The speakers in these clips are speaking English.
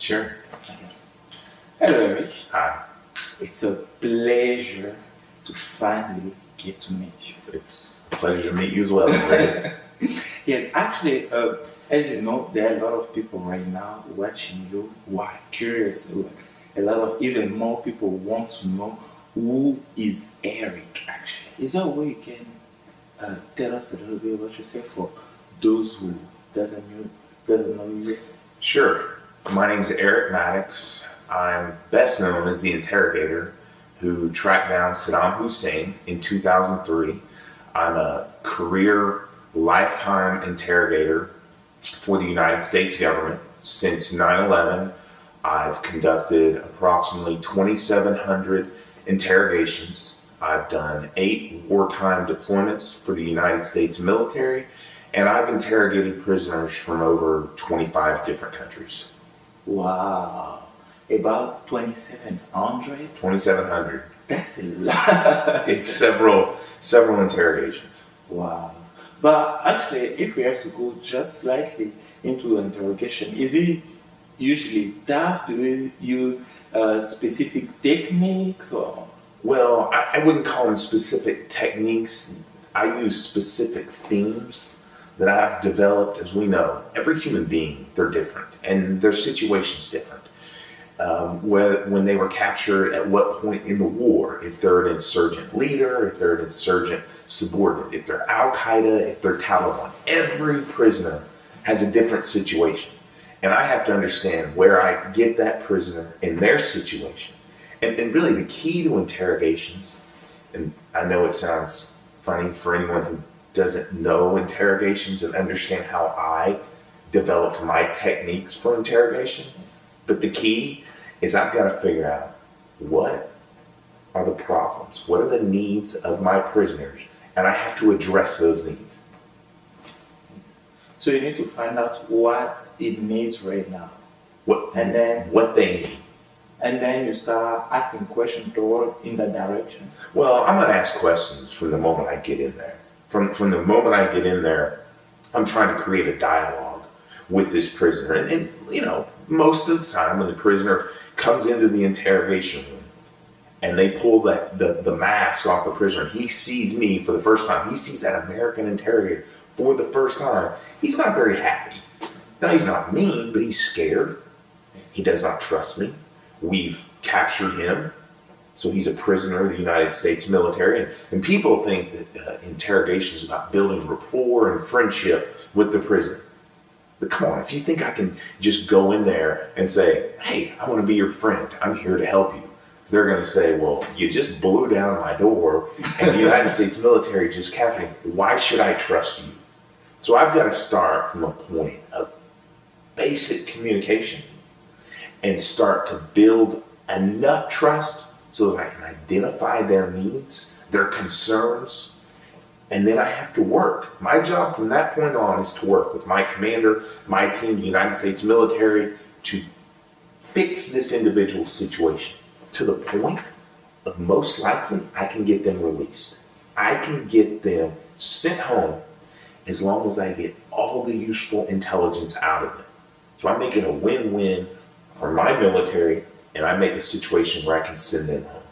Sure. Hello, Eric. Hi. It's a pleasure to finally get to meet you. It's a pleasure to meet you as well. Ray. Yes, actually, as you know, there are a lot of people right now watching you who are curious. A lot of even more people want to know who is Eric. Actually, is there a way you can tell us a little bit about yourself for those who doesn't know you yet? Sure. My name's Eric Maddox. I'm best known as the interrogator who tracked down Saddam Hussein in 2003. I'm a career lifetime interrogator for the United States government. Since 9/11, I've conducted approximately 2,700 interrogations. I've done 8 wartime deployments for the United States military, and I've interrogated prisoners from over 25 different countries. Wow, about 2,700. 2,700. That's a lot. It's several interrogations. Wow. But actually, if we have to go just slightly into interrogation, is it usually tough? Do we use specific techniques or? Well, I wouldn't call them specific techniques. I use specific themes that I've developed. As we know, every human being, they're different, and their situation's different. When they were captured, at what point in the war, if they're an insurgent leader, if they're an insurgent subordinate, if they're Al-Qaeda, if they're Taliban, every prisoner has a different situation. And I have to understand where I get that prisoner in their situation. And really the key to interrogations, and I know it sounds funny for anyone who doesn't know interrogations and understand how I developed my techniques for interrogation, but the key is I've got to figure out what are the problems, what are the needs of my prisoners, and I have to address those needs. So you need to find out what it needs right now, What and they need. then you start asking questions toward in that direction. Well, I'm going to ask questions from the moment I get in there. From the moment I get in there, I'm trying to create a dialogue with this prisoner. And you know, most of the time when the prisoner comes into the interrogation room and they pull the mask off the prisoner, he sees me for the first time. He sees that American interrogator for the first time. He's not very happy. Now, he's not mean, but he's scared. He does not trust me. We've captured him, so he's a prisoner of the United States military. And people think that interrogation is about building rapport and friendship with the prisoner. But come on, if you think I can just go in there and say, hey, I want to be your friend, I'm here to help you, they're going to say, well, you just blew down my door and the United States military just captured me. Why should I trust you? So I've got to start from a point of basic communication and start to build enough trust so that I can identify their needs, their concerns, and then I have to work. My job from that point on is to work with my commander, my team, the United States military, to fix this individual's situation to the point of most likely I can get them released. I can get them sent home as long as I get all the useful intelligence out of them. So I'm making a win-win for my military, and I make a situation where I can send them home.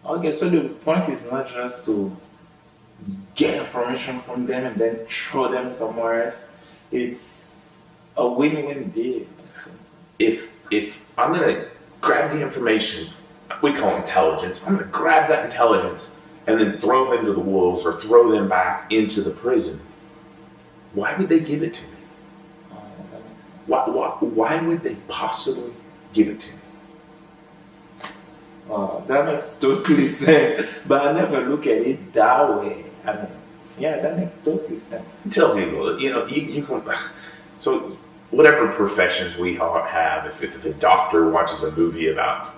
Okay, so the point is not just to get information from them and then throw them somewhere else. It's a win-win deal. If I'm gonna grab the information, we call it intelligence, if I'm gonna grab that intelligence and then throw them to the wolves or throw them back into the prison, why would they give it to me? That makes sense. Why would they possibly give it to me? That makes totally sense, but I never look at it that way. I mean, yeah, that makes totally sense. Tell people, you know, you can, so whatever professions we have, if the doctor watches a movie about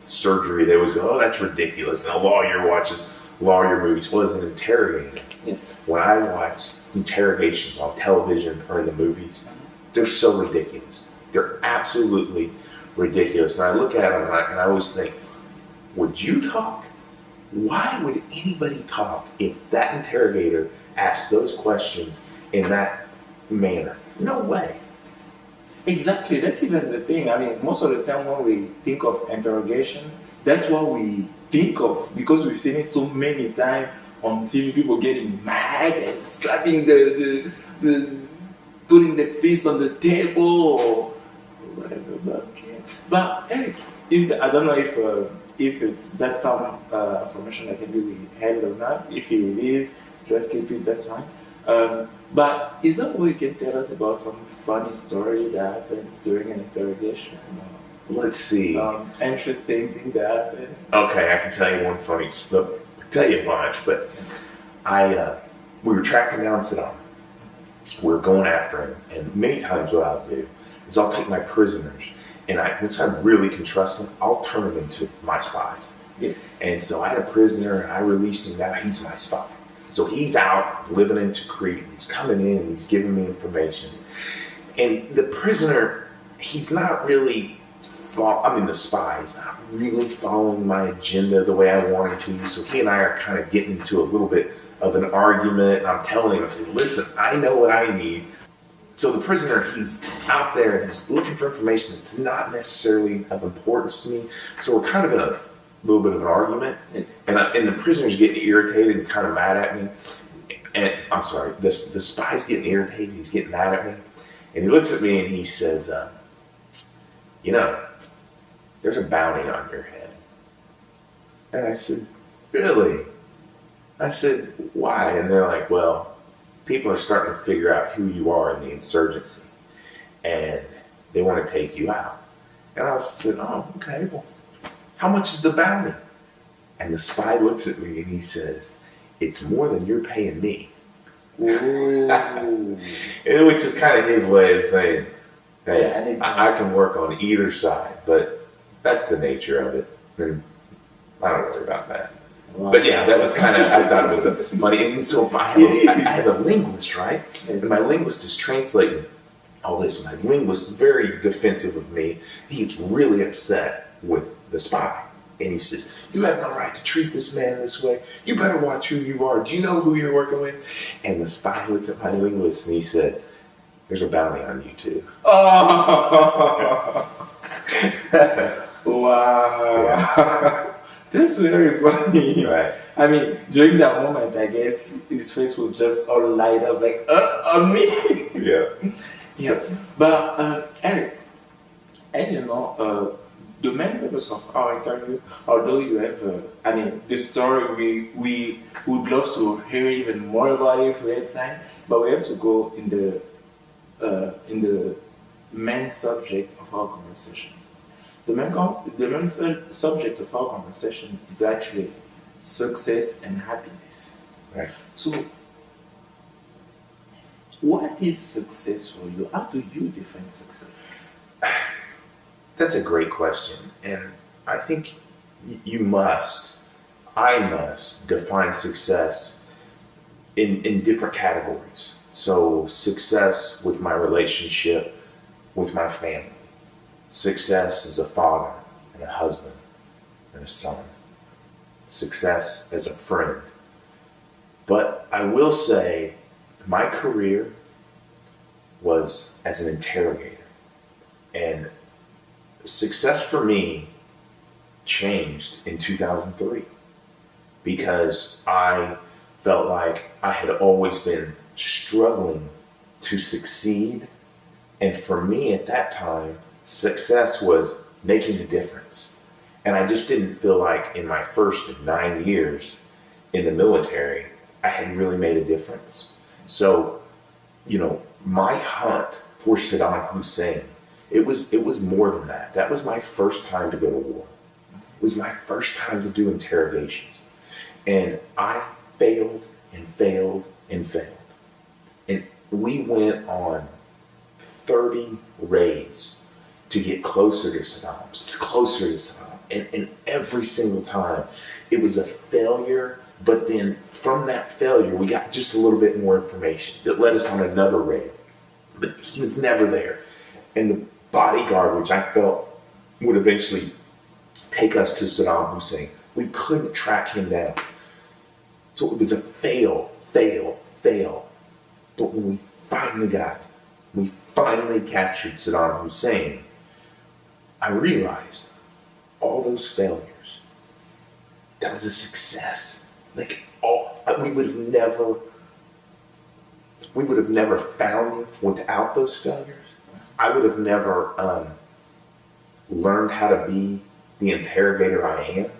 surgery, they always go, oh, that's ridiculous. And a lawyer watches lawyer movies. Well, as an interrogator, Yes. when I watch interrogations on television or in the movies, they're so ridiculous. They're absolutely ridiculous. And I look at them and I always think, would you talk? Why would anybody talk if that interrogator asked those questions in that manner? No way. Exactly, that's even the thing. I mean, most of the time when we think of interrogation, that's what we think of because we've seen it so many times on TV. People getting mad and slapping the putting the fist on the table or whatever. But, okay. But Eric, I don't know if it's that's some information that can be withheld or not. If it is, just keep it. That's fine. But is that what you can tell us about some funny story that happens during an interrogation? Let's see. Some interesting thing that happened. Okay, I can tell you one funny. Look, I can tell you a bunch, but we were tracking down Saddam. We were going after him, and many times what I'll do is I'll take my prisoners, and once I really can trust them, I'll turn them into my spies. Yes. And so I had a prisoner, and I released him. Now he's my spy. So he's out living in Tikrit. He's coming in, and he's giving me information. And the prisoner, he's not really. The spy is not really following my agenda the way I wanted to. So he and I are kind of getting into a little bit of an argument. And I'm telling him, I say, listen, I know what I need. So the prisoner, he's out there and he's looking for information that's not necessarily of importance to me. So we're kind of in a little bit of an argument. And the prisoner's getting irritated and kind of mad at me. And I'm sorry, the spy's getting irritated. He's getting mad at me. And he looks at me and he says, there's a bounty on your head. And I said, really? I said, why? And they're like, well, people are starting to figure out who you are in the insurgency. And they want to take you out. And I said, oh, okay, well, how much is the bounty? And the spy looks at me and he says, it's more than you're paying me. Which is kind of his way of saying, hey, I can work on either side, but that's the nature of it. And I don't worry about that. Wow. But yeah, that was kind of, I thought it was funny. And so I have a linguist, right? And my linguist is translating all this. My linguist is very defensive of me. He's really upset with the spy. And he says, you have no right to treat this man this way. You better watch who you are. Do you know who you're working with? And the spy looks at my linguist and he said, there's a bounty on you too. Oh. Wow. Yeah. That's very funny. Right. I mean, during that moment, I guess his face was just all light up, like, on me. Yeah. Yeah. But, Eric, and the main purpose of our interview, although you have, the story, we would love to hear even more about it if we had time, but we have to go in the main subject of our conversation. The main subject of our conversation is actually success and happiness. Right. So, what is success for you? How do you define success? That's a great question. And I think I must define success in different categories. So success with my relationship with my family. Success as a father and a husband and a son. Success as a friend. But I will say my career was as an interrogator. And success for me changed in 2003 because I felt like I had always been struggling to succeed. And for me at that time, success was making a difference. And I just didn't feel like in my first 9 years in the military, I had really made a difference. So, my hunt for Saddam Hussein, it was more than that. That was my first time to go to war. It was my first time to do interrogations. And I failed and failed and failed. And we went on 30 raids to get closer to Saddam. And every single time it was a failure, but then from that failure, we got just a little bit more information that led us on another raid. But he was never there. And the bodyguard, which I felt would eventually take us to Saddam Hussein, we couldn't track him down. So it was a fail. But when we finally got him, we finally captured Saddam Hussein, I realized all those failures, that was a success. Like we would have never found him without those failures. I would have never learned how to be the interrogator I am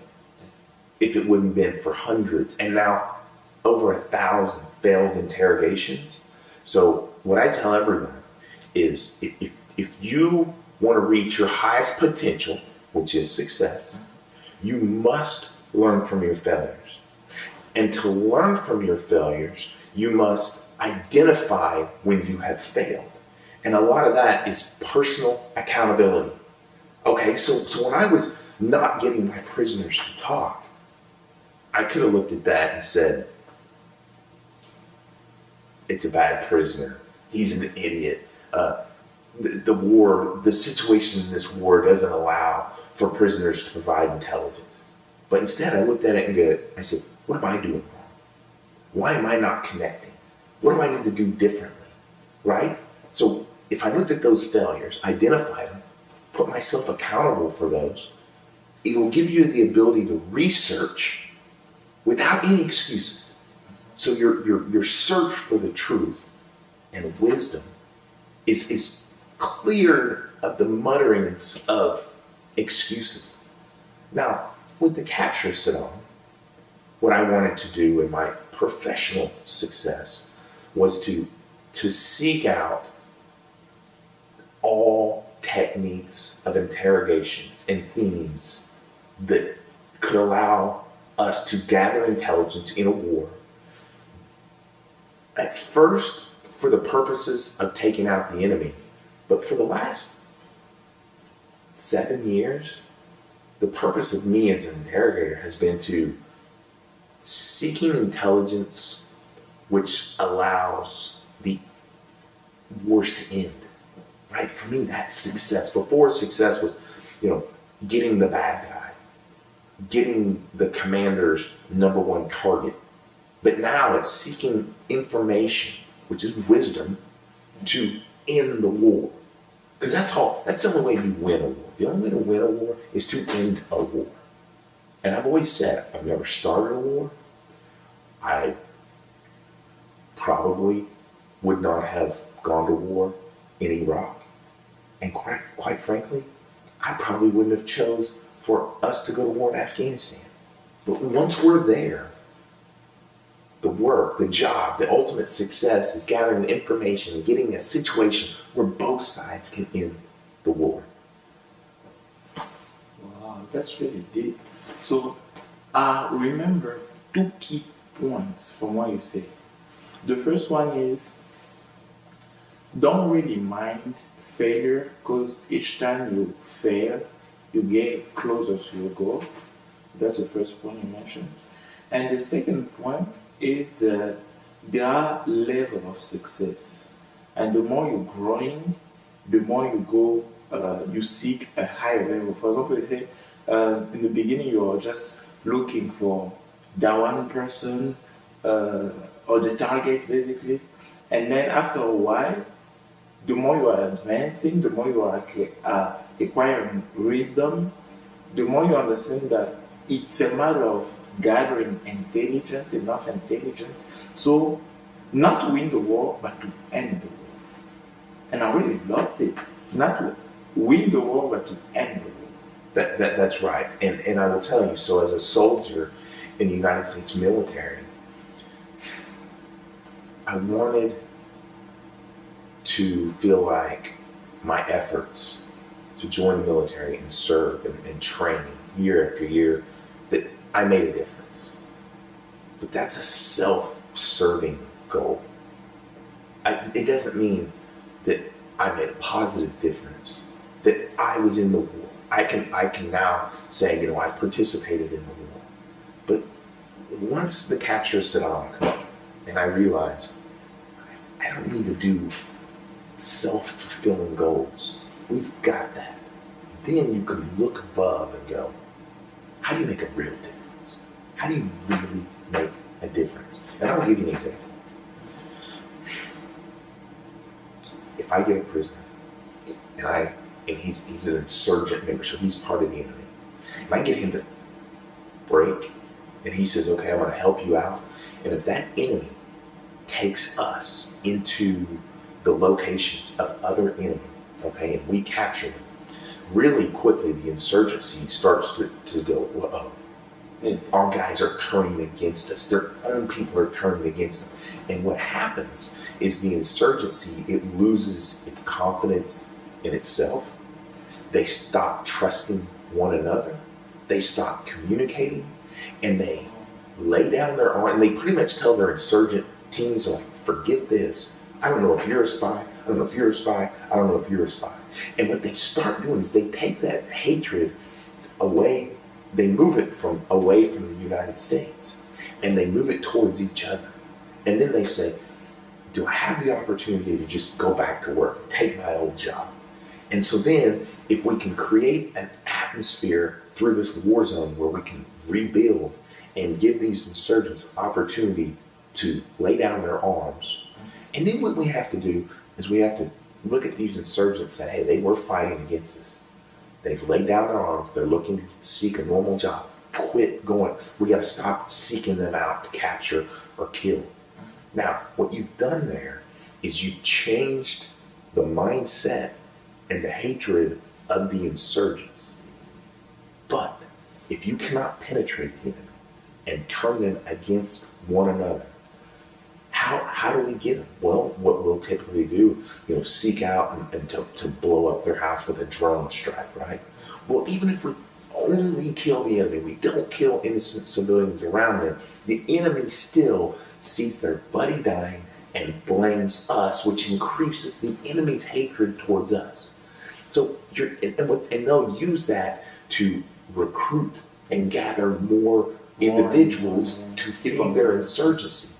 if it wouldn't have been for hundreds and now over 1,000 failed interrogations. So what I tell everyone is if you want to reach your highest potential, which is success, you must learn from your failures. And to learn from your failures, you must identify when you have failed. And a lot of that is personal accountability. Okay, so when I was not getting my prisoners to talk, I could have looked at that and said, it's a bad prisoner. He's an idiot. The situation in this war doesn't allow for prisoners to provide intelligence. But instead, I looked at it and I said, what am I doing wrong? Why am I not connecting? What do I need to do differently? Right? So if I looked at those failures, identified them, put myself accountable for those, it will give you the ability to research without any excuses. So your search for the truth and wisdom is cleared of the mutterings of excuses. Now, with the capture of Saddam, what I wanted to do in my professional success was to seek out all techniques of interrogations and themes that could allow us to gather intelligence in a war. At first, for the purposes of taking out the enemy, but for the last 7 years, the purpose of me as an interrogator has been to seeking intelligence which allows the wars to end. Right? For me, that's success. Before, success was, getting the bad guy, getting the commander's number one target. But now it's seeking information, which is wisdom, to end the war. Because that's the only way you win a war. The only way to win a war is to end a war. And I've always said, I've never started a war. I probably would not have gone to war in Iraq. And quite frankly, I probably wouldn't have chose for us to go to war in Afghanistan. But once we're there, the work, the job, the ultimate success is gathering information and getting a situation where both sides can end the war. Wow, that's really deep. So, remember 2 key points from what you say. The first one is, don't really mind failure, because each time you fail, you get closer to your goal. That's the first point you mentioned. And the second point is that there are levels of success. And the more you're growing, the more you go, you seek a higher level. For example, you say, in the beginning, you're just looking for that one person, or the target, basically. And then after a while, the more you are advancing, the more you are acquiring wisdom, the more you understand that it's a matter of gathering intelligence, enough intelligence, so not to win the war, but to end the war. And I really loved it. Not to win the war, but to end the war. That's right. And I will tell you, so as a soldier in the United States military, I wanted to feel like my efforts to join the military and serve and train year after year, that I made a difference. But that's a self-serving goal. It doesn't mean that I made a positive difference, that I was in the war. I can now say, I participated in the war. But once the capture of Saddam came, and I realized I don't need to do self-fulfilling goals. We've got that. Then you can look above and go, how do you make a real difference? How do you really make a difference? And I'll give you an example. if I get a prisoner and he's an insurgent member, so he's part of the enemy, and I get him to break, and he says, okay, I'm going to help you out, and if that enemy takes us into the locations of other enemy, okay, and we capture them, really quickly the insurgency starts to go, whoa, Yes. our guys are turning against us. Their own people are turning against them. And what happens is the insurgency, it loses its confidence in itself. They stop trusting one another. They stop communicating, and they lay down their arm, and they pretty much tell their insurgent teams, like, forget this. I don't know if you're a spy. I don't know if you're a spy. I don't know if you're a spy. And what they start doing is they take that hatred away. They move it away from the United States, and they move it towards each other. And then they say, do I have the opportunity to just go back to work, take my old job? And so then, if we can create an atmosphere through this war zone where we can rebuild and give these insurgents opportunity to lay down their arms, and then what we have to do is we have to look at these insurgents and say, hey, they were fighting against us. They've laid down their arms. They're looking to seek a normal job. Quit going. We got to stop seeking them out to capture or kill. Now, what you've done there is you've changed the mindset and the hatred of the insurgents. But if you cannot penetrate the enemy and turn them against one another, how do we get them? Well, what we'll typically do, seek out and to blow up their house with a drone strike, right? Well, even if we only kill the enemy, we don't kill innocent civilians around them, the enemy still sees their buddy dying and blames us, which increases the enemy's hatred towards us. So and they'll use that to recruit and gather more individuals to feed their insurgency.